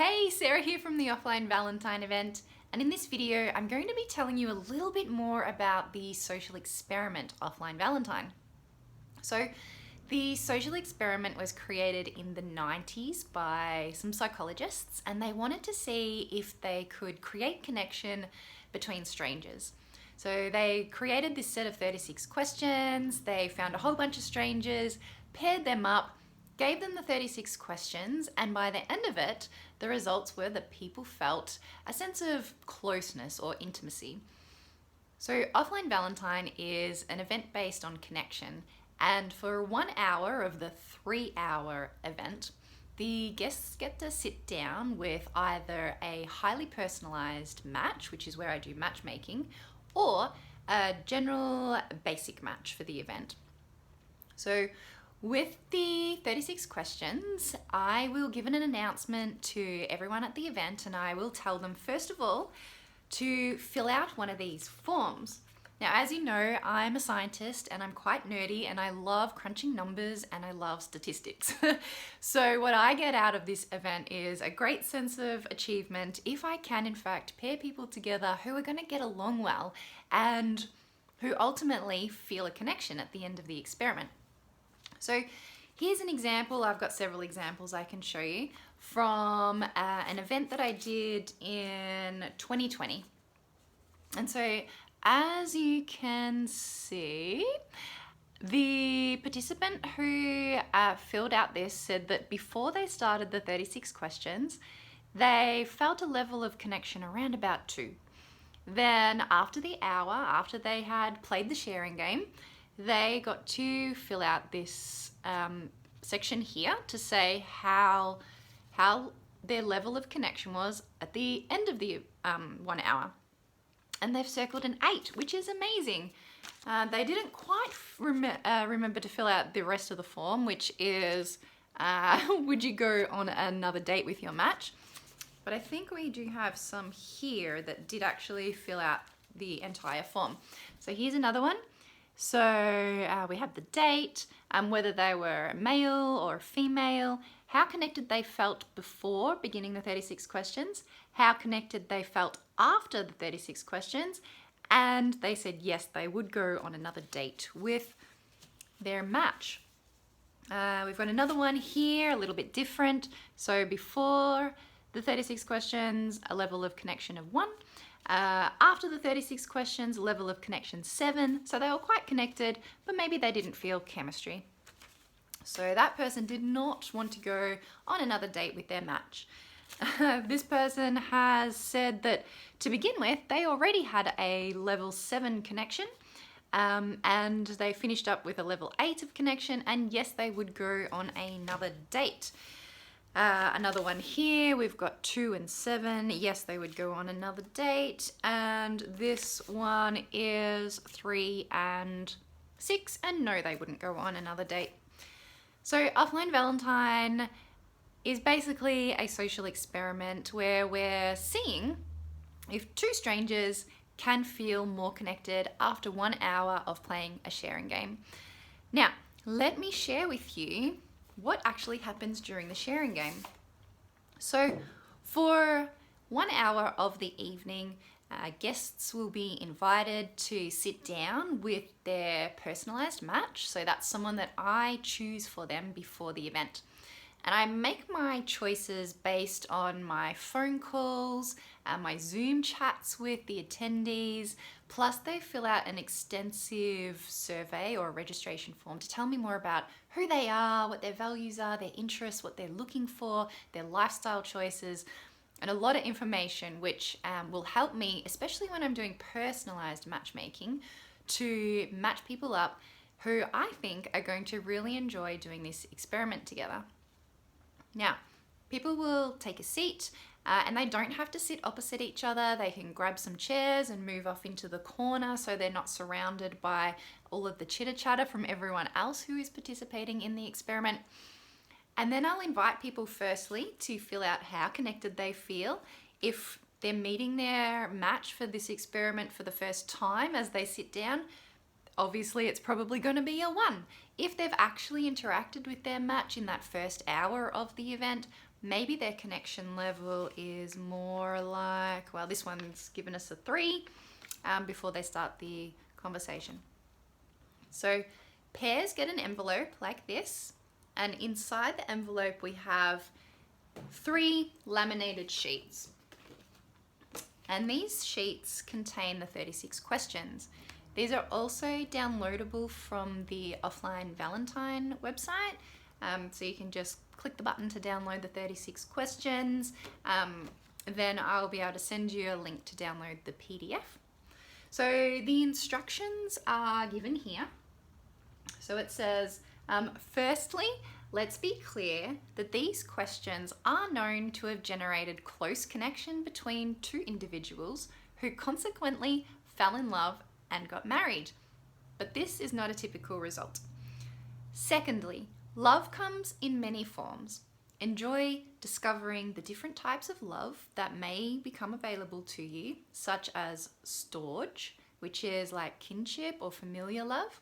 Hey, Sarah here from the Offline Valentine event, and in this video I'm going to be telling you a little bit more about the social experiment Offline Valentine. So the social experiment was created in the 90s by some psychologists, and they wanted to see if they could create connection between strangers. So they created this set of 36 questions, they found a whole bunch of strangers, paired them up, gave them the 36 questions, and by the end of it, the results were that people felt a sense of closeness or intimacy. So Offline Valentine is an event based on connection, and for 1 hour of the 3-hour event, the guests get to sit down with either a highly personalized match, which is where I do matchmaking, or a general basic match for the event. So with the 36 questions, I will give an announcement to everyone at the event, and I will tell them, first of all, to fill out one of these forms. Now, as you know, I'm a scientist and I'm quite nerdy and I love crunching numbers and I love statistics. So what I get out of this event is a great sense of achievement if I can, in fact, pair people together who are going to get along well and who ultimately feel a connection at the end of the experiment. So here's an example. I've got several examples I can show you from an event that I did in 2020. And so as you can see, the participant who filled out this said that before they started the 36 questions, they felt a level of connection around about 2. Then after the hour, after they had played the sharing game, they got to fill out this section here to say how their level of connection was at the end of the 1 hour. And they've circled an 8, which is amazing. They didn't quite remember to fill out the rest of the form, which is, would you go on another date with your match? But I think we do have some here that did actually fill out the entire form. So here's another one. So we have the date, whether they were a male or a female, how connected they felt before beginning the 36 questions, how connected they felt after the 36 questions, and they said yes, they would go on another date with their match. We've got another one here, a little bit different. So before the 36 questions, a level of connection of 1. After the 36 questions, level of connection 7. So they were quite connected, but maybe they didn't feel chemistry. So that person did not want to go on another date with their match. This person has said that to begin with, they already had a level 7 connection, and they finished up with a level 8 of connection, and yes, they would go on another date. Another one here, we've got 2 and 7. Yes, they would go on another date. And this one is 3 and 6. And no, they wouldn't go on another date. So Offline Valentine is basically a social experiment where we're seeing if 2 strangers can feel more connected after 1 hour of playing a sharing game. Now, let me share with you what actually happens during the sharing game. So for 1 hour of the evening, guests will be invited to sit down with their personalized match. So that's someone that I choose for them before the event. And I make my choices based on my phone calls, my Zoom chats with the attendees, plus they fill out an extensive survey or registration form to tell me more about who they are, what their values are, their interests, what they're looking for, their lifestyle choices, and a lot of information which will help me, especially when I'm doing personalized matchmaking, to match people up who I think are going to really enjoy doing this experiment together. Now, people will take a seat and they don't have to sit opposite each other. They can grab some chairs and move off into the corner so they're not surrounded by all of the chitter chatter from everyone else who is participating in the experiment. And then I'll invite people firstly to fill out how connected they feel. If they're meeting their match for this experiment for the first time as they sit down, obviously it's probably going to be a 1. If they've actually interacted with their match in that first hour of the event, maybe their connection level is more like, well, this one's given us a 3 before they start the conversation. So pairs get an envelope like this, and inside the envelope we have 3 laminated sheets. And these sheets contain the 36 questions. These are also downloadable from the Offline Valentine website. So you can just click the button to download the 36 questions. Then I'll be able to send you a link to download the PDF. So the instructions are given here. So it says, firstly, let's be clear that these questions are known to have generated close connection between 2 individuals who consequently fell in love and got married. But this is not a typical result. Secondly, love comes in many forms. Enjoy discovering the different types of love that may become available to you, such as storge, which is like kinship or familiar love,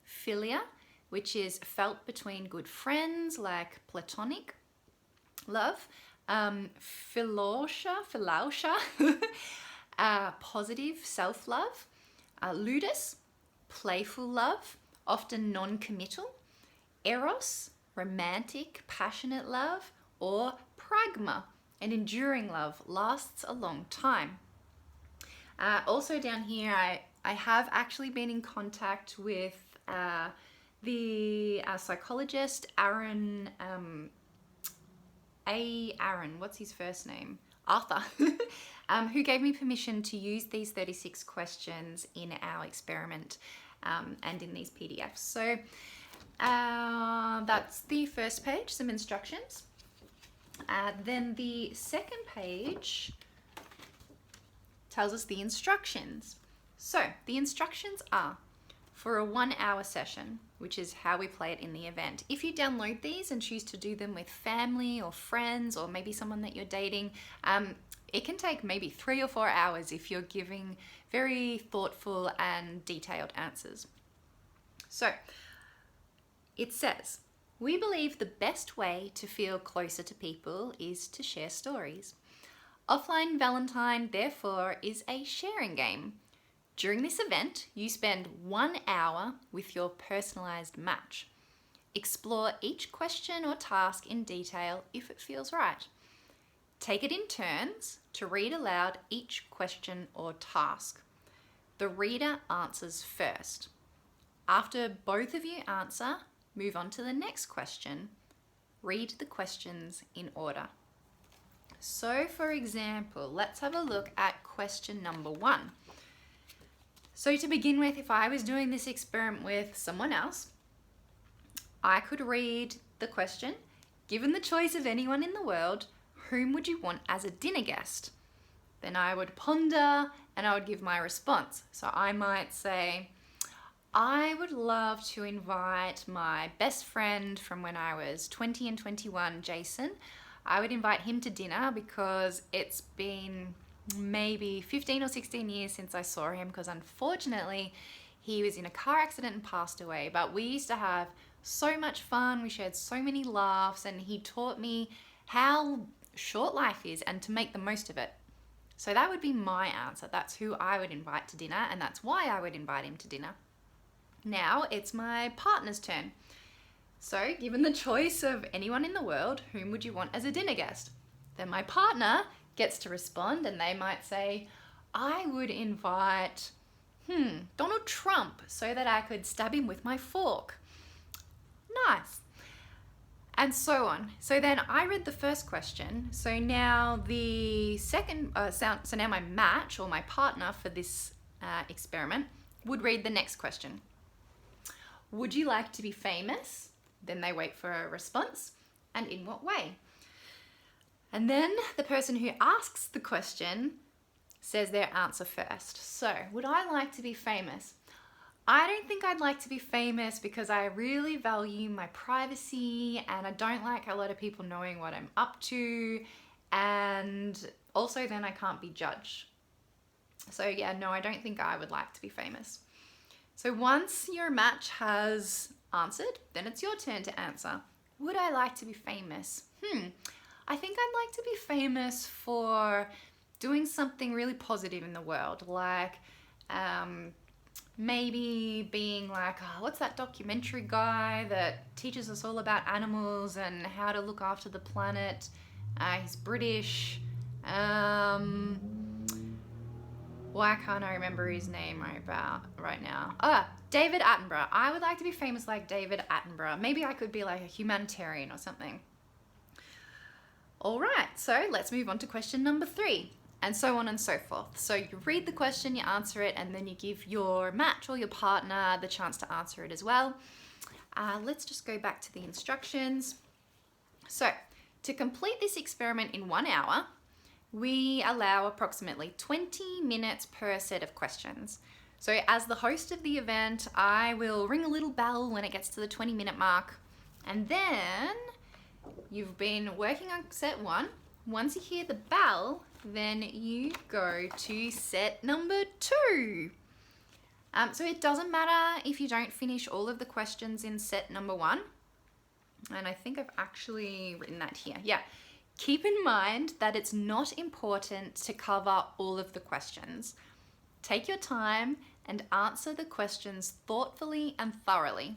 philia, which is felt between good friends, like platonic love, philautia, positive self-love, ludus, playful love, often non-committal, eros, romantic, passionate love, or pragma, an enduring love, lasts a long time. Also down here, I have actually been in contact with the psychologist Aaron, what's his first name? Arthur, who gave me permission to use these 36 questions in our experiment and in these PDFs. So that's the first page, some instructions. Then the second page tells us the instructions. So the instructions are for a 1-hour session, which is how we play it in the event. If you download these and choose to do them with family or friends or maybe someone that you're dating, it can take maybe 3 or 4 hours if you're giving very thoughtful and detailed answers. So it says, we believe the best way to feel closer to people is to share stories. Offline Valentine, therefore, is a sharing game. During this event, you spend 1 hour with your personalized match. Explore each question or task in detail if it feels right. Take it in turns to read aloud each question or task. The reader answers first. After both of you answer, move on to the next question. Read the questions in order. So, for example, let's have a look at question number 1. So to begin with, if I was doing this experiment with someone else, I could read the question, given the choice of anyone in the world, whom would you want as a dinner guest? Then I would ponder and I would give my response. So I might say, I would love to invite my best friend from when I was 20 and 21, Jason. I would invite him to dinner because it's been maybe 15 or 16 years since I saw him, because unfortunately he was in a car accident and passed away. But we used to have so much fun, we shared so many laughs, and he taught me how short life is and to make the most of it. So that would be my answer. That's who I would invite to dinner, and that's why I would invite him to dinner. Now it's my partner's turn. So given the choice of anyone in the world, whom would you want as a dinner guest? Then my partner gets to respond, and they might say, I would invite Donald Trump so that I could stab him with my fork. Nice. And so on. So then I read the first question. So now the second, so now my match or my partner for this experiment would read the next question. Would you like to be famous? Then they wait for a response, and in what way? And then the person who asks the question says their answer first. So, would I like to be famous? I don't think I'd like to be famous because I really value my privacy and I don't like a lot of people knowing what I'm up to, and also then I can't be judged. So yeah, no, I don't think I would like to be famous. So once your match has answered, then it's your turn to answer. Would I like to be famous? I think I'd like to be famous for doing something really positive in the world, like maybe being like, oh, what's that documentary guy that teaches us all about animals and how to look after the planet? He's British. Why can't I remember his name right now? David Attenborough. I would like to be famous like David Attenborough. Maybe I could be like a humanitarian or something. All right, so let's move on to question number 3, and so on and so forth. So you read the question, you answer it, and then you give your match or your partner the chance to answer it as well. Let's just go back to the instructions. So to complete this experiment in 1 hour, we allow approximately 20 minutes per set of questions. So as the host of the event, I will ring a little bell when it gets to the 20-minute mark, and then you've been working on set 1. Once you hear the bell, then you go to set number 2. So it doesn't matter if you don't finish all of the questions in set number 1. And I think I've actually written that here. Yeah. Keep in mind that it's not important to cover all of the questions. Take your time and answer the questions thoughtfully and thoroughly.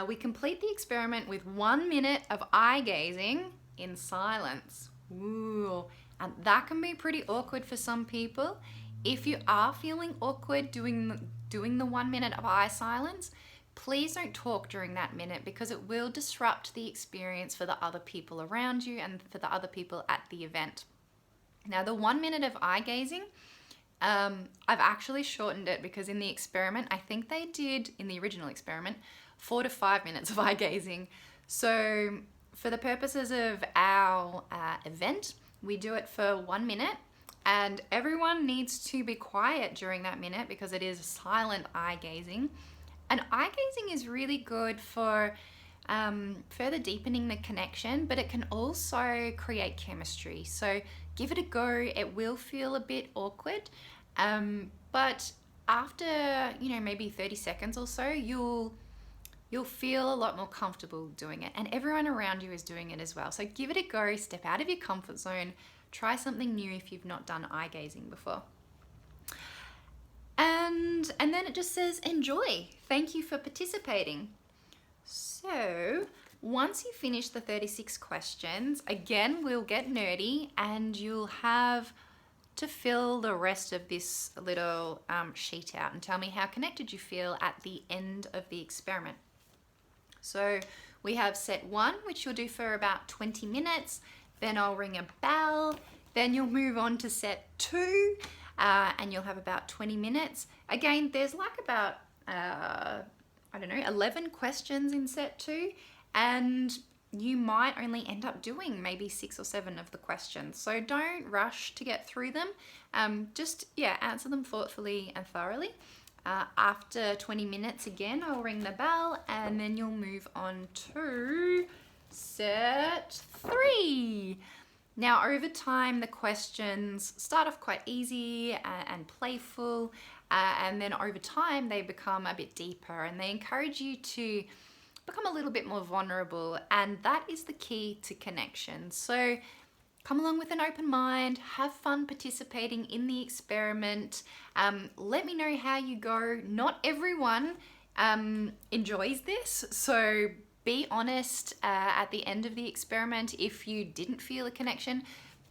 We complete the experiment with 1 minute of eye gazing in silence. Ooh, and that can be pretty awkward for some people. If you are feeling awkward doing the 1 minute of eye silence, please don't talk during that minute because it will disrupt the experience for the other people around you and for the other people at the event. Now, the 1 minute of eye gazing, I've actually shortened it because in the experiment, I think they did, in the original experiment, 4 to 5 minutes of eye gazing. So for the purposes of our event, we do it for 1 minute, and everyone needs to be quiet during that minute because it is silent eye gazing. And eye gazing is really good for further deepening the connection, but it can also create chemistry. So give it a go. It will feel a bit awkward, but after maybe 30 seconds or so, you'll feel a lot more comfortable doing it, and everyone around you is doing it as well. So give it a go. Step out of your comfort zone. Try something new if you've not done eye gazing before. And then it just says enjoy. Thank you for participating. So once you finish the 36 questions, again, we'll get nerdy and you'll have to fill the rest of this little sheet out and tell me how connected you feel at the end of the experiment. So we have set 1, which you'll do for about 20 minutes. Then I'll ring a bell. Then you'll move on to set 2. And you'll have about 20 minutes. Again, there's like about, 11 questions in set 2, and you might only end up doing maybe 6 or 7 of the questions. So don't rush to get through them. Answer them thoughtfully and thoroughly. After 20 minutes, again, I'll ring the bell, and then you'll move on to set 3. Now, over time, the questions start off quite easy and playful, and then over time, they become a bit deeper, and they encourage you to become a little bit more vulnerable, and that is the key to connection. So come along with an open mind, have fun participating in the experiment. Let me know how you go. Not everyone enjoys this, so be honest at the end of the experiment. If you didn't feel a connection,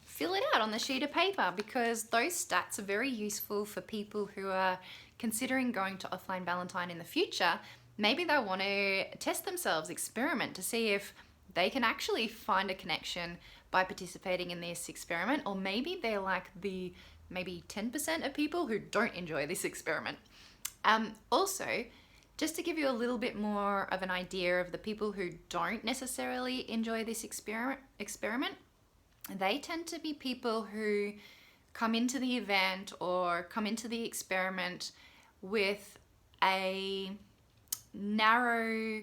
fill it out on the sheet of paper, because those stats are very useful for people who are considering going to offline Valentine in the future. Maybe they want to test themselves, experiment to see if they can actually find a connection by participating in this experiment, or maybe they're like the maybe 10% of people who don't enjoy this experiment. Also, just to give you a little bit more of an idea of the people who don't necessarily enjoy this experiment, they tend to be people who come into the event or come into the experiment with a narrow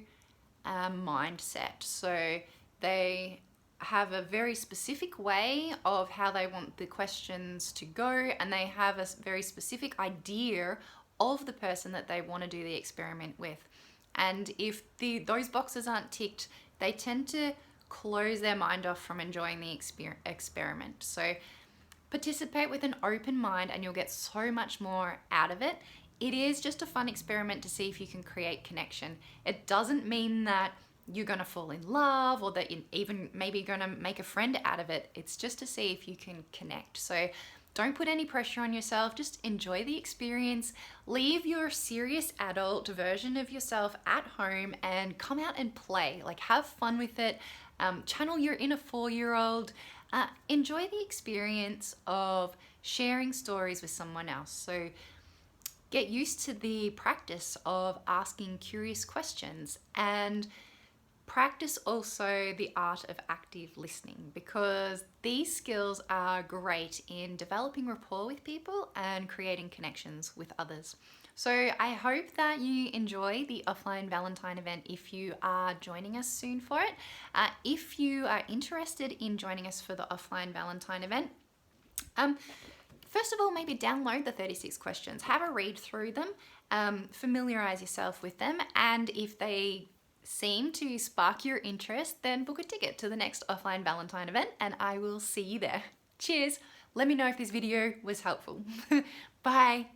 mindset. So they have a very specific way of how they want the questions to go, and they have a very specific idea of the person that they want to do the experiment with. And if those boxes aren't ticked, they tend to close their mind off from enjoying the experiment. So participate with an open mind and you'll get so much more out of it. It is just a fun experiment to see if you can create connection. It doesn't mean that you're gonna fall in love or that you're even maybe gonna make a friend out of it. It's just to see if you can connect. So don't put any pressure on yourself, just enjoy the experience, leave your serious adult version of yourself at home and come out and play, like have fun with it, channel your inner 4-year-old, enjoy the experience of sharing stories with someone else. So get used to the practice of asking curious questions and practice also the art of active listening, because these skills are great in developing rapport with people and creating connections with others. So I hope that you enjoy the offline Valentine event if you are joining us soon for it. If you are interested in joining us for the offline Valentine event, first of all, maybe download the 36 questions, have a read through them, familiarize yourself with them, and if they seem to spark your interest, then book a ticket to the next offline Valentine event and I will see you there. Cheers! Let me know if this video was helpful. Bye!